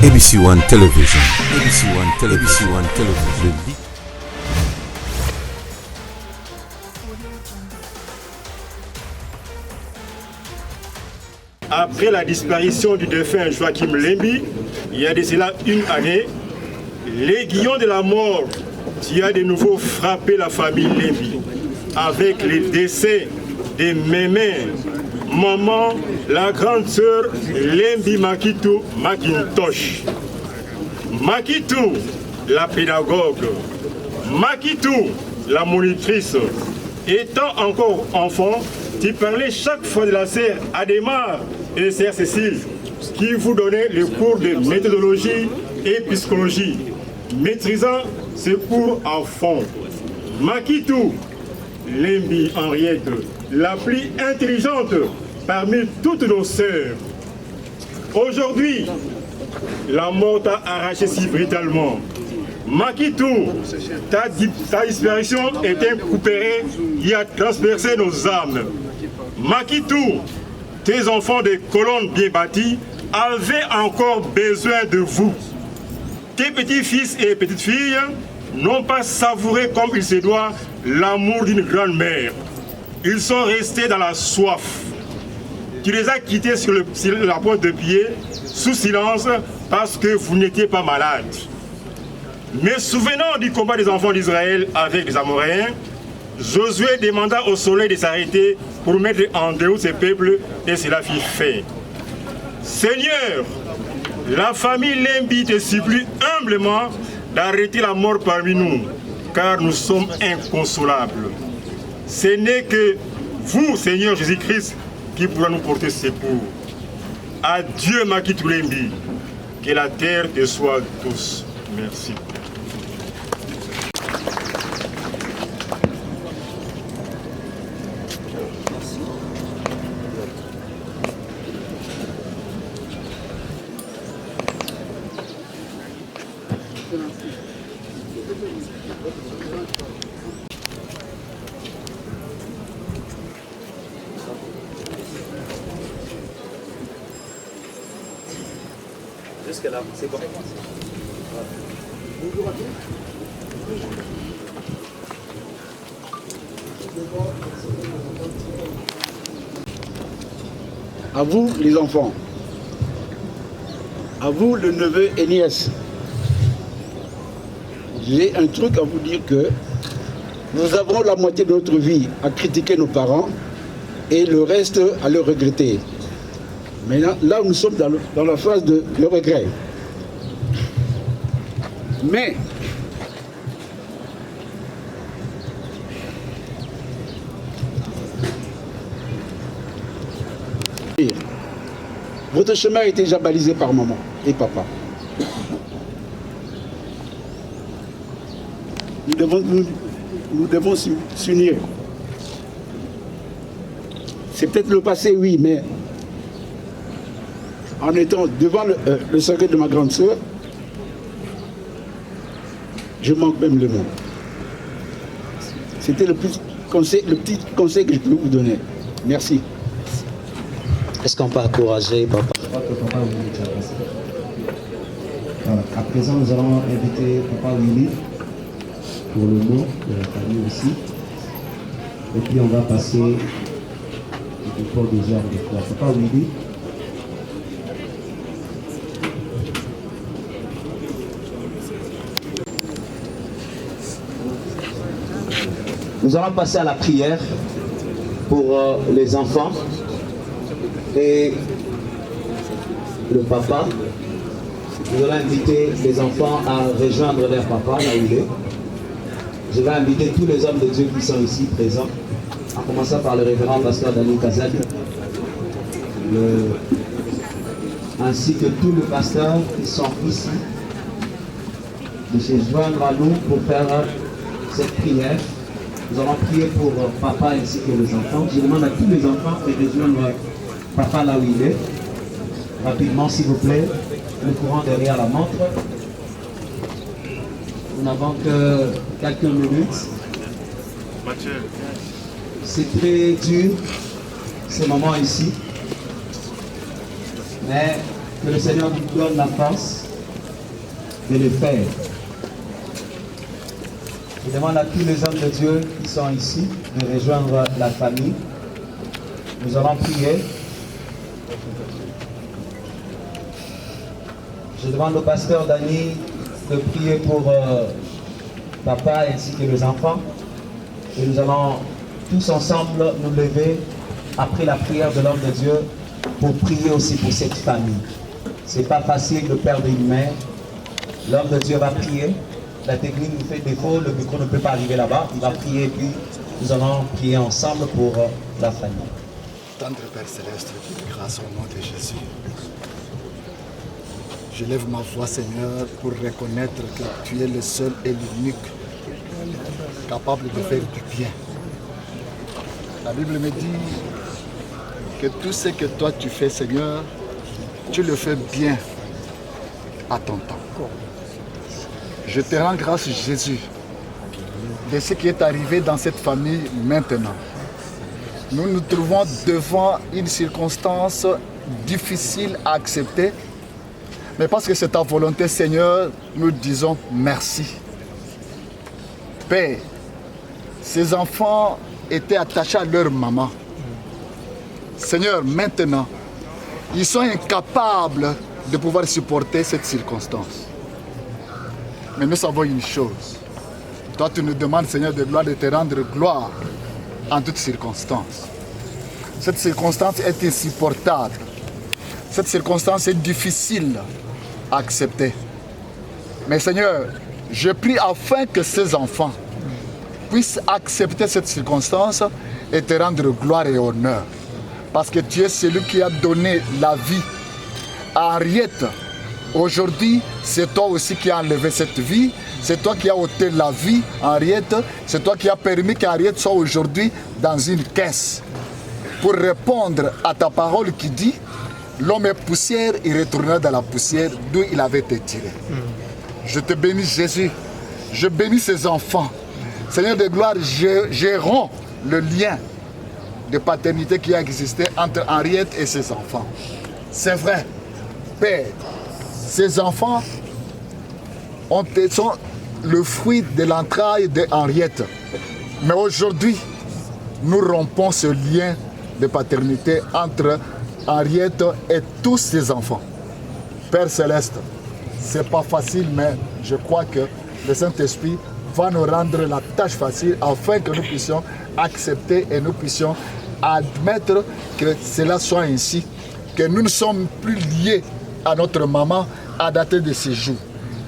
ABC One Television. ABC One Television. ABC One Television. Après la disparition du défunt Joachim Lembi, il y a de cela une année, l'aiguillon de la mort qui a de nouveau frappé la famille Lembi avec le décès de Mémé, maman, la grande sœur Lembi Makitou Macintosh. Makitou, la pédagogue. Makitou, la monitrice. Étant encore enfant, tu parlais chaque fois de la sœur Adémar et de sœur Cécile, qui vous donnaient les cours de méthodologie et psychologie, maîtrisant ces cours à fond. Makitou, Lembi Henriette, la plus intelligente parmi toutes nos sœurs. Aujourd'hui, la mort t'a arraché si brutalement. Makitou, ta disparition est un couperet qui a transpercé nos âmes. Makitou, tes enfants de colonnes bien bâties avaient encore besoin de vous. Tes petits-fils et petites-filles n'ont pas savouré comme il se doit l'amour d'une grand-mère. Ils sont restés dans la soif. Tu les as quittés sur la pointe de pied, sous silence, parce que vous n'étiez pas malade. Mais souvenant du combat des enfants d'Israël avec les Amoréens, Josué demanda au soleil de s'arrêter pour mettre en déroute ces peuples, et cela fut fait. Seigneur, la famille Lembi te supplie humblement d'arrêter la mort parmi nous, car nous sommes inconsolables. Ce n'est que vous, Seigneur Jésus-Christ, qui pourra nous porter secours. Adieu, Makitou Lembi, que la terre te soit douce. Merci. Jusque là, c'est bon. À vous les enfants, à vous le neveu et nièce, j'ai un truc à vous dire que nous avons la moitié de notre vie à critiquer nos parents et le reste à le regretter. Maintenant, là, nous sommes dans la phase de regret. Mais, votre chemin a été déjà balisé par maman et papa. Nous devons s'unir. C'est peut-être le passé, oui, mais en étant devant le cercueil de ma grande sœur, je manque même le mot. C'était le petit conseil que je peux vous donner. Merci. Est-ce qu'on peut encourager papa? Je crois que papa Willy est passé. À présent, nous allons inviter papa Willy pour le nom de la famille aussi. Et puis on va passer du port des heures de foi. Papa Willy. Nous allons passer à la prière pour les enfants et le papa. Nous allons inviter les enfants à rejoindre leur papa là où il est. Je vais inviter tous les hommes de Dieu qui sont ici présents, en commençant par le révérend pasteur Daniel Kazadi, ainsi que tous les pasteurs qui sont ici, de se joindre à nous pour faire cette prière. Nous allons prier pour papa ainsi que les enfants. Je demande à tous les enfants de rejoindre papa là où il est. Rapidement, s'il vous plaît, le courant derrière la montre. Nous n'avons que quelques minutes. C'est très dur, ces moments ici. Mais que le Seigneur nous donne la force de le faire. Je demande à tous les hommes de Dieu qui sont ici de rejoindre la famille. Nous allons prier. Je demande au pasteur Dany de prier pour papa ainsi que les enfants. Et nous allons tous ensemble nous lever après la prière de l'homme de Dieu pour prier aussi pour cette famille. C'est pas facile de perdre une mère. L'homme de Dieu va prier. La technique nous fait défaut, le micro ne peut pas arriver là-bas. Il va prier et puis nous allons prier ensemble pour la famille. Tendre Père Céleste, grâce au nom de Jésus. Je lève ma voix, Seigneur, pour reconnaître que tu es le seul et l'unique capable de faire du bien. La Bible me dit que tout ce que toi tu fais, Seigneur, tu le fais bien à ton temps. Je te rends grâce, Jésus, de ce qui est arrivé dans cette famille maintenant. Nous nous trouvons devant une circonstance difficile à accepter, mais parce que c'est ta volonté, Seigneur, nous disons merci. Père, ces enfants étaient attachés à leur maman. Seigneur, maintenant, ils sont incapables de pouvoir supporter cette circonstance. Mais nous savons une chose. Toi, tu nous demandes, Seigneur de gloire, de te rendre gloire en toutes circonstances. Cette circonstance est insupportable. Cette circonstance est difficile à accepter. Mais Seigneur, je prie afin que ces enfants puissent accepter cette circonstance et te rendre gloire et honneur. Parce que tu es celui qui a donné la vie à Henriette. Aujourd'hui, c'est toi aussi qui as enlevé cette vie. C'est toi qui as ôté la vie à Henriette. C'est toi qui as permis qu'Henriette soit aujourd'hui dans une caisse. Pour répondre à ta parole qui dit, l'homme est poussière, il retournera dans la poussière d'où il avait été tiré. Je te bénis, Jésus. Je bénis ces enfants. Seigneur de gloire, je romps le lien de paternité qui a existé entre Henriette et ses enfants. C'est vrai, Père, ces enfants sont le fruit de l'entraille de Henriette. Mais aujourd'hui, nous rompons ce lien de paternité entre Henriette et tous ses enfants. Père Céleste, c'est pas facile, mais je crois que le Saint-Esprit va nous rendre la tâche facile afin que nous puissions accepter et nous puissions admettre que cela soit ainsi, que nous ne sommes plus liés à notre maman à dater de ces jours.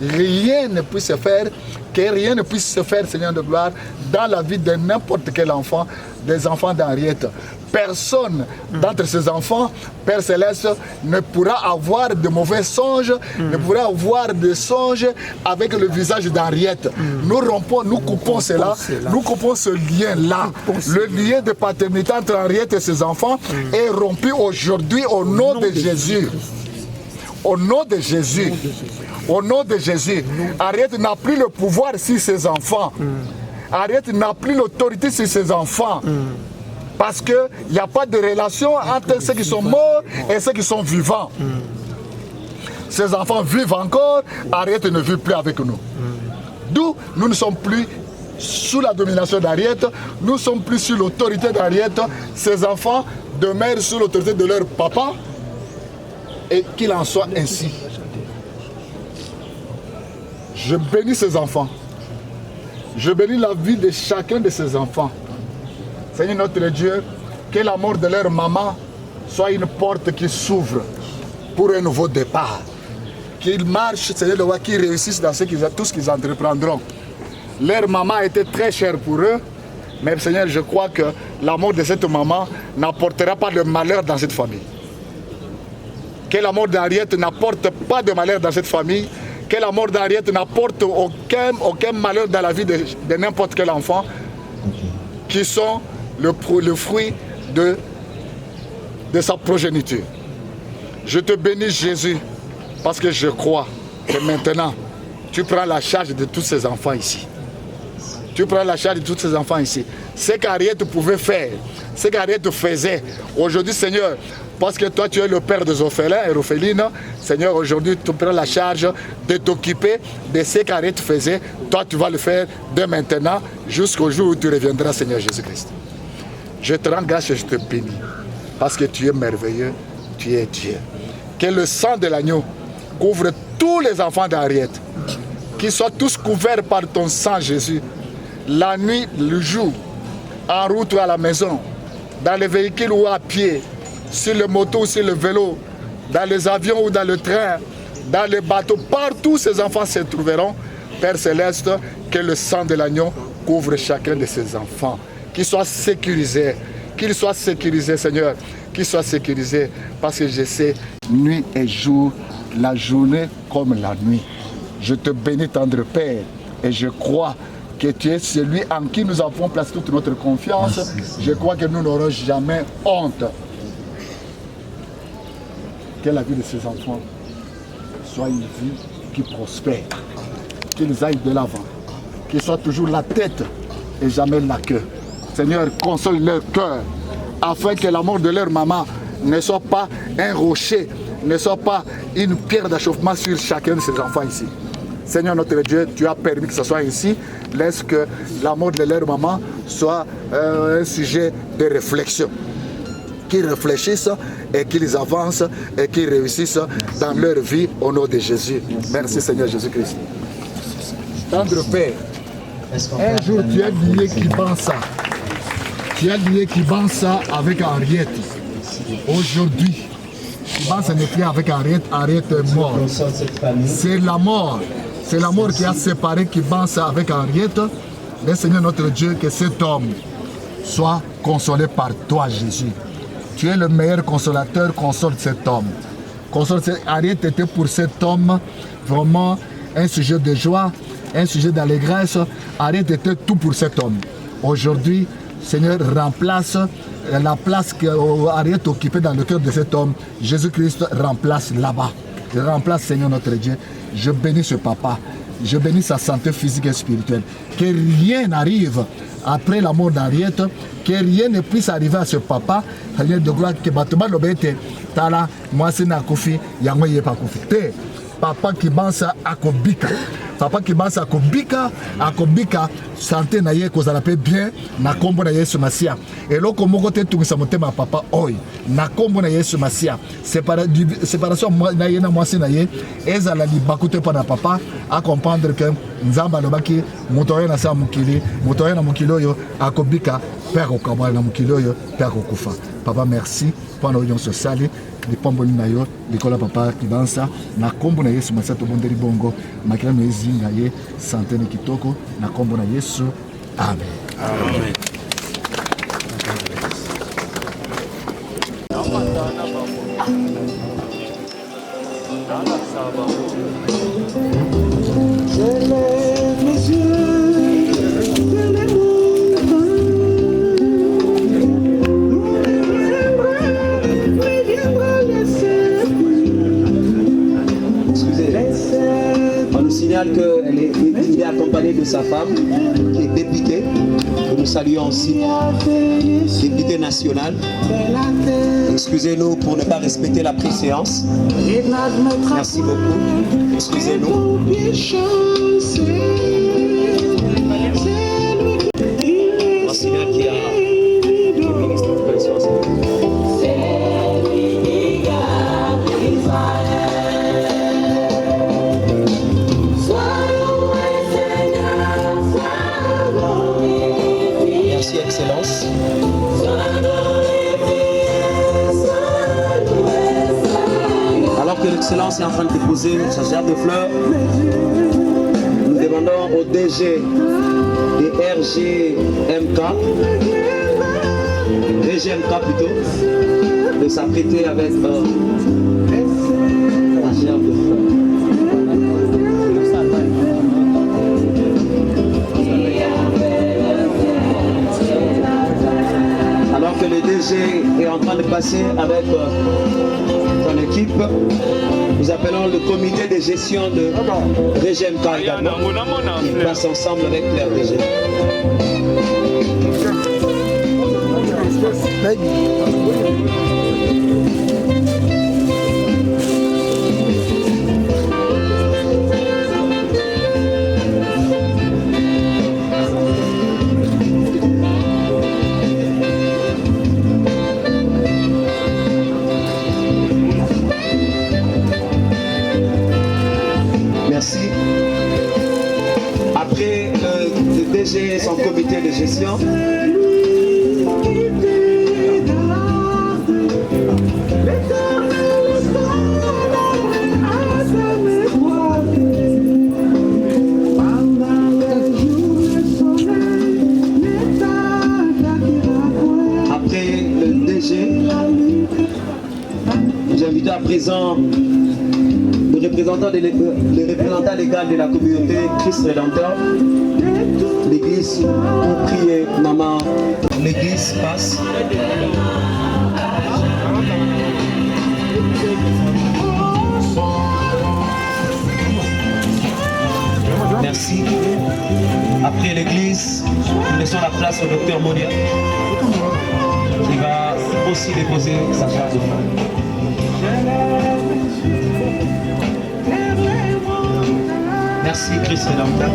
Rien ne puisse se faire, que rien ne puisse se faire, Seigneur de gloire, dans la vie de n'importe quel enfant, des enfants d'Henriette. Personne d'entre ces enfants, Père Céleste, ne pourra avoir de mauvais songes, ne pourra avoir de songes avec le visage d'Henriette. Nous rompons, nous coupons cela, nous coupons ce lien-là. Le lien de paternité entre Henriette et ses enfants est rompu aujourd'hui au nom de Jésus. Au nom de Jésus. Au nom de Jésus. Henriette n'a plus le pouvoir sur ses enfants. Henriette n'a plus l'autorité sur ses enfants. Parce qu'il n'y a pas de relation entre ceux qui sont morts et ceux qui sont vivants. Ces enfants vivent encore, Henriette ne vit plus avec nous. D'où nous ne sommes plus sous la domination d'Henriette, nous ne sommes plus sous l'autorité d'Henriette. Ces enfants demeurent sous l'autorité de leur papa, et qu'il en soit ainsi. Je bénis ces enfants. Je bénis la vie de chacun de ces enfants. Seigneur notre Dieu, que la mort de leur maman soit une porte qui s'ouvre pour un nouveau départ. Qu'ils marchent, Seigneur le roi, qu'ils réussissent dans tout ce qu'ils entreprendront. Leur maman était très chère pour eux, mais Seigneur, je crois que la mort de cette maman n'apportera pas de malheur dans cette famille. Que la mort d'Henriette n'apporte pas de malheur dans cette famille. Que la mort d'Henriette n'apporte aucun malheur dans la vie de n'importe quel enfant qui sont le fruit de sa progéniture. Je te bénis, Jésus, parce que je crois que maintenant, tu prends la charge de tous ces enfants ici. Tu prends la charge de tous ces enfants ici. Ce qu'Henriette pouvait faire, ce qu'Henriette faisait. Aujourd'hui, Seigneur, parce que toi, tu es le père des orphelins et orphelines, Seigneur, aujourd'hui, tu prends la charge de t'occuper de ce qu'Henriette faisait. Toi, tu vas le faire de maintenant jusqu'au jour où tu reviendras, Seigneur Jésus-Christ. Je te rends grâce et je te bénis parce que tu es merveilleux, tu es Dieu. Que le sang de l'agneau couvre tous les enfants d'Henriette, qu'ils soient tous couverts par ton sang, Jésus, la nuit, le jour, en route ou à la maison, dans les véhicules ou à pied, sur le moto ou sur le vélo, dans les avions ou dans le train, dans les bateaux, partout ces enfants se trouveront. Père Céleste, que le sang de l'agneau couvre chacun de ces enfants, qu'ils soient sécurisés, Seigneur, qu'ils soient sécurisés, parce que je sais, nuit et jour, la journée comme la nuit. Je te bénis, tendre Père, et je crois que tu es celui en qui nous avons placé toute notre confiance. Je crois que nous n'aurons jamais honte. Que la vie de ces enfants soit une vie qui prospère, qu'ils aillent de l'avant, qu'ils soient toujours la tête et jamais la queue. Seigneur, console leur cœur, afin que la mort de leur maman ne soit pas un rocher, ne soit pas une pierre d'achoppement sur chacun de ces enfants ici. Seigneur notre Dieu, tu as permis que ce soit ainsi. Laisse que la mort de leur maman soit un sujet de réflexion. Qu'ils réfléchissent et qu'ils avancent et qu'ils réussissent dans leur vie au nom de Jésus. Merci Seigneur Jésus-Christ. Tendre Père, un jour tu as lié Kibansa. Tu as lié Kibansa avec Henriette. Aujourd'hui, Kibansa n'est plus avec Henriette, Henriette est morte. C'est la mort. C'est la mort qui a séparé Kibansa avec Henriette. Mais Seigneur notre Dieu, que cet homme soit consolé par toi, Jésus. Tu es le meilleur consolateur, console cet homme. Henriette était pour cet homme vraiment un sujet de joie, un sujet d'allégresse. Henriette était tout pour cet homme. Aujourd'hui, Seigneur, remplace la place qu'Henriette occupait dans le cœur de cet homme. Jésus-Christ remplace là-bas. Remplace, Seigneur notre Dieu. Je bénis ce papa. Je bénis sa santé physique et spirituelle. Que rien n'arrive après la mort d'Henriette, que rien ne puisse arriver à ce papa. Rien de gloire que Batuma Lobete, Tala, moi c'est Nakofi, Yangoye Pakofi. Papa qui pense à Kobika. Papa qui pense à Kobika, santé na ye kozala pe bien, na kombo na Yesu Masia. Et là, comme on tout ça motema papa, oi, na kombo na Yesu Masia. Séparation na ye na mwasi na ye, ezala li bakute pa na papa, à comprendre que Nzamba lobaki, motoye na sa mukili, motoye na mukilo yo, à Kobika, père au kabwa na mukilo yo, père au kufa. Papa, merci, pendant yon se sali. Lipamboli na yo likola papa Kibansa na kombo na Yesu Masia tobondeli bongo makila no ezinga ye santé ne kitoko na kombo na Yesu amen. Amen. qu'il est accompagné de sa femme, qui est députée, que nous saluons aussi, députée nationale. Excusez-nous pour ne pas respecter la préséance. Merci beaucoup. Excusez-nous. Monseigneur qui a ministre de préséance. Excellence. Alors que l'Excellence est en train de déposer sa gerbe de fleurs, nous demandons au DG des RGMK plutôt, de s'apprêter avec la gerbe de fleurs. Alors que le DG est en train de passer avec son équipe, nous appelons le comité de gestion de RGMK également. Ils passent ensemble avec leur DG. Merci. Après le DG et son comité de gestion, j'invite à présent le représentant légal de la communauté Christ Rédempteur, l'église pour prier maman. L'église passe. Merci. Après l'église, nous laissons la place au docteur Monia qui va aussi déposer sa charge de femme. Merci Christ Rédempteur.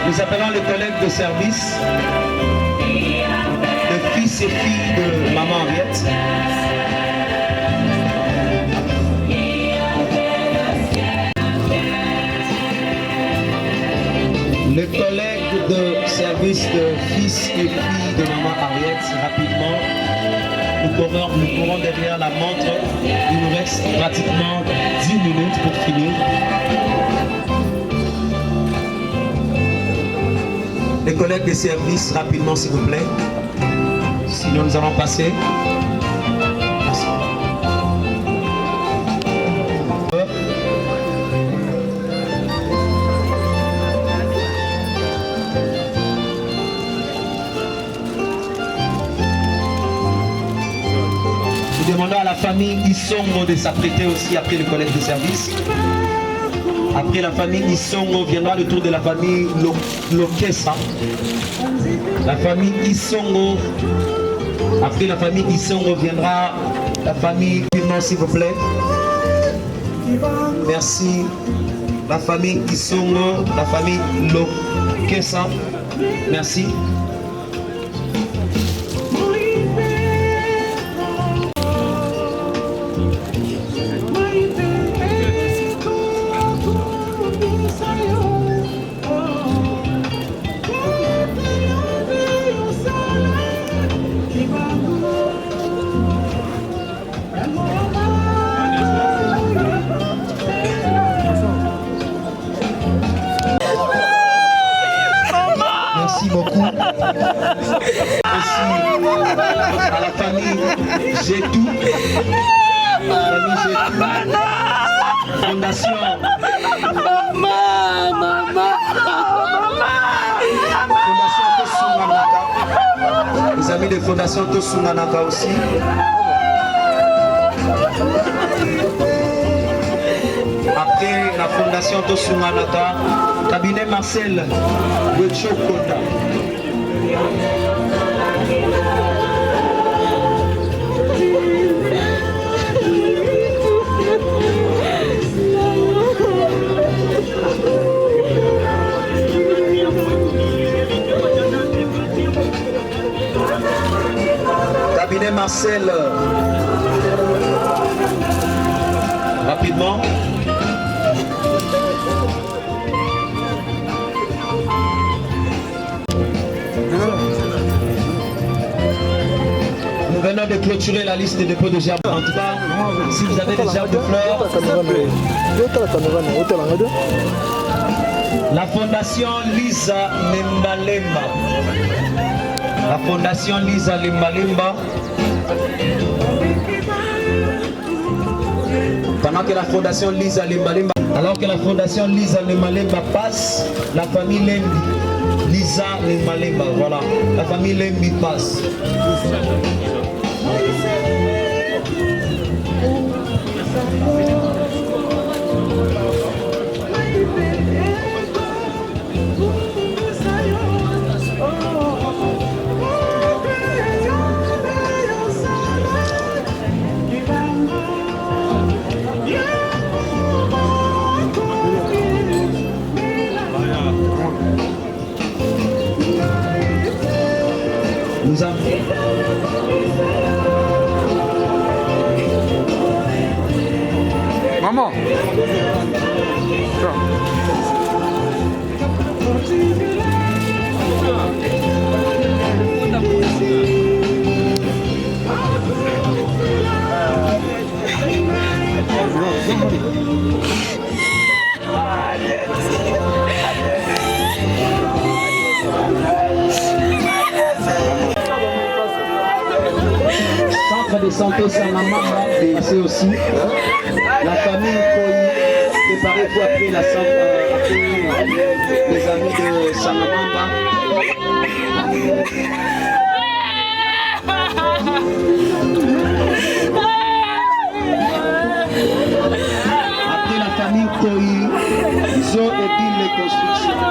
Nous appelons les collègues de service, le fils et filles de maman Henriette. Les collègues de service de fils et filles de maman Henriette, rapidement, nous courons derrière la montre. Il nous reste pratiquement 10 minutes pour finir. Les collègues de service, rapidement s'il vous plaît. Sinon nous allons passer. Merci. Nous demandons à la famille Isongo de s'apprêter aussi après le collègue de service. Après la famille Isongo viendra le tour de la famille Lokesa. La famille Isongo. Après la famille Isongo viendra la famille Piment, s'il vous plaît. Merci. La famille Isongo, la famille Lokesa. Merci. Merci beaucoup. Aussi à la famille Gétou. Fondation. Fondation Tosunganaka. Les amis de Fondation Tosunganaka aussi. Après la Fondation Tosunganaka, cabinet Marcel Wechokota. Cabinet Marcel. Rapidement. Nous venons de clôturer la liste des dépôts de gerbes. En tout cas, si vous avez des gerbes de fleurs, la fondation Lisa Lemba. La fondation Lisa Lemba. Pendant que la fondation Lisa Lemba Alors que la fondation Lisa Nemalemba passe, la famille Lembi. Lisa Nemalemba, voilà. La famille Lembi passe. Nous avons... Maman. Centre de santé Sanamamba, et c'est aussi la famille Koyi préparée pour appeler la les amis de Sanamamba. Après la famille Koyi, ils ont aidé les constructions.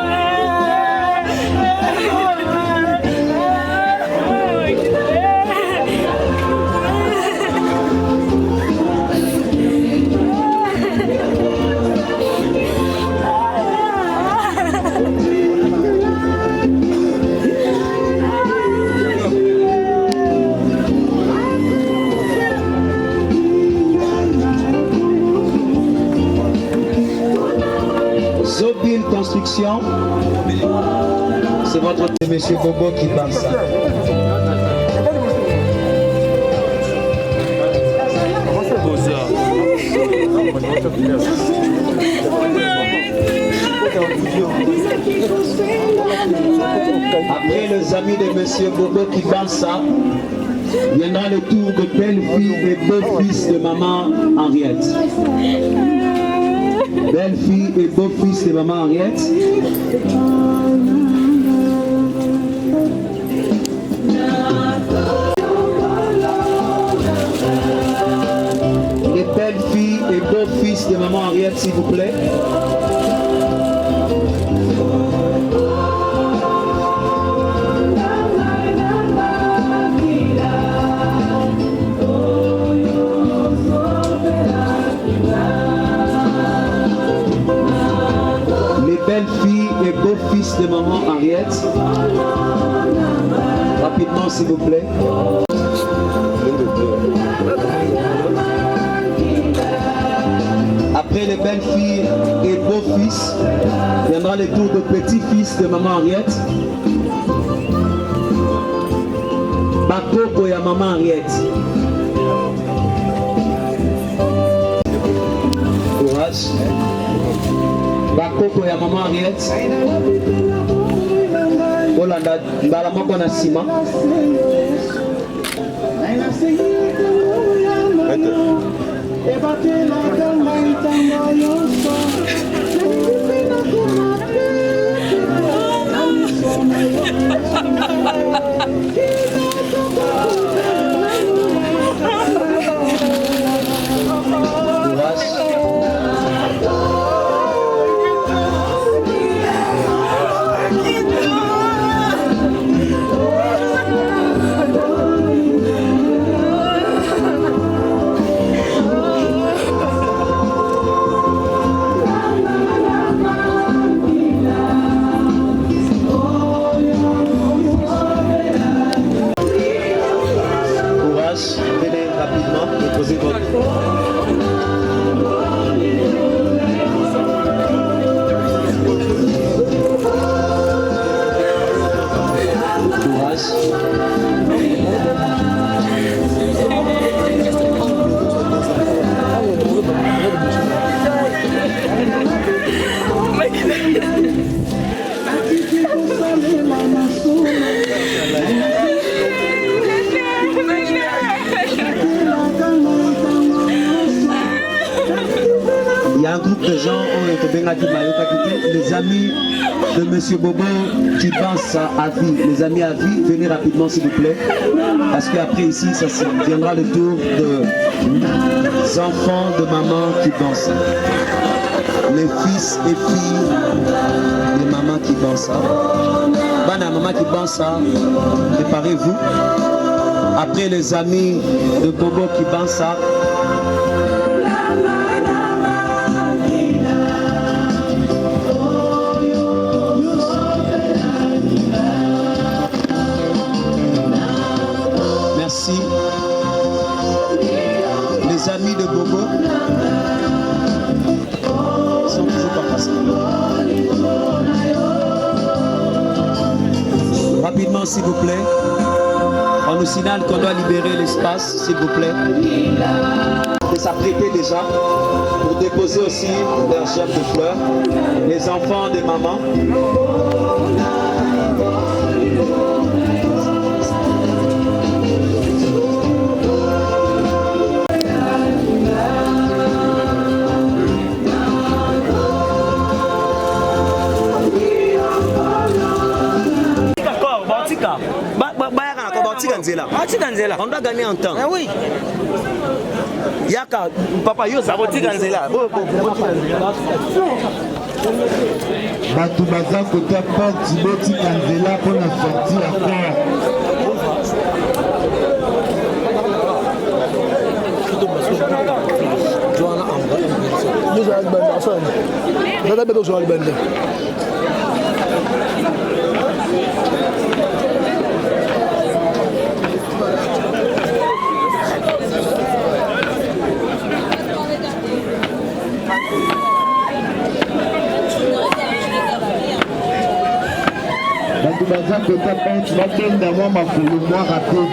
Zobin Construction, c'est votre monsieur Bobo qui parle ça. Après les amis de monsieur Bobo qui parle ça, viendra le tour de belle-fille et beau-fils de maman Henriette. Belle-fille et beau-fils de maman Henriette. Les belles-filles et beau-fils de maman Henriette, s'il vous plaît. Belle-fille et beau-fils de maman Henriette. Rapidement, s'il vous plaît. Après les belles-filles et beaux-fils, viendra le tour de petit-fils de maman Henriette. Bakoko et maman Henriette. Courage. Bakoko ya maman Henriette. Olanda mbala moko na sima. Il y a un groupe de gens Les amis de M. Bobo qui pensent à vie, les amis à vie, venez rapidement s'il vous plaît. Parce qu'après ici, ça viendra le tour des enfants de maman qui pensent. Les fils et filles de maman qui pensent. Bana maman qui pense, préparez-vous. Après les amis de Bobo qui pensent. Merci. Les amis de Bobo sont toujours pas passés. Rapidement, s'il vous plaît. On nous signale qu'on doit libérer l'espace, s'il vous plaît. Et s'apprêter déjà pour déposer aussi leur gerbe de fleurs. Les enfants des mamans. On doit gagner en temps. Oui. Yaka, papa, yo, ça va dire Ganzela. Batou baza côté porte Boti Ganzela pour la sortie encore. Batou baza côté porte, tu vas donner d'avoir ma foule, moi rapide.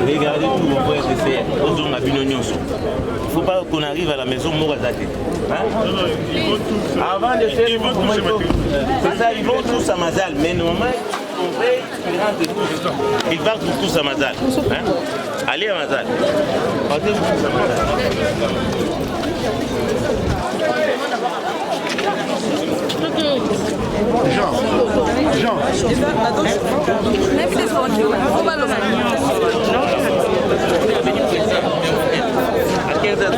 Regardez tout vos frères et sœurs. Il ne faut pas qu'on arrive à la maison Morazate. Avant de faire c'est ça, ils vont tous à Mazal. Mais normalement, ils partent tous à Mazal. Allez à Mazal. Partez tous à Mazal. Jean. À 15 heures.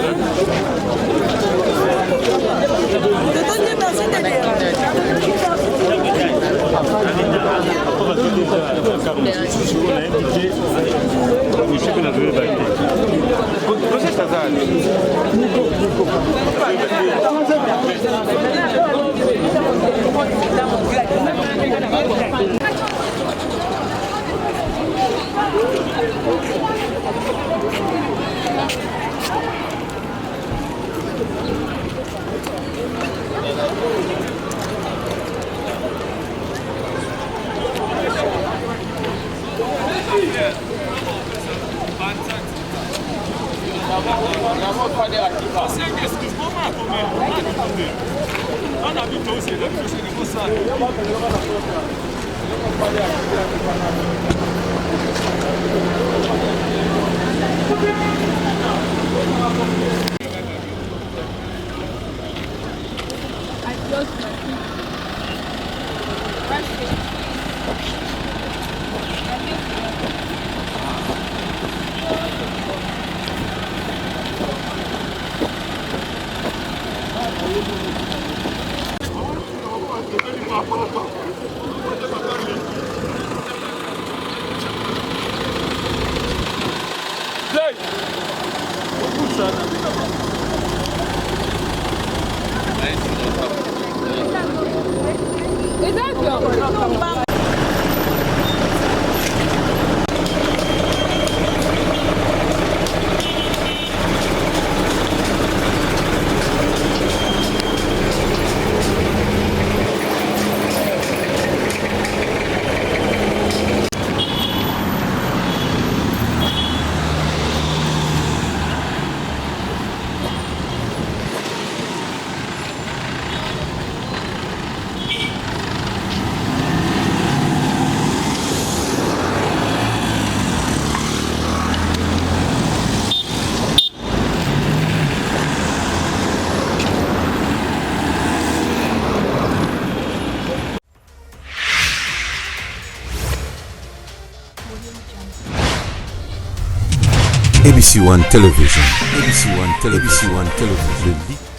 ABC One Television. ABC One Television.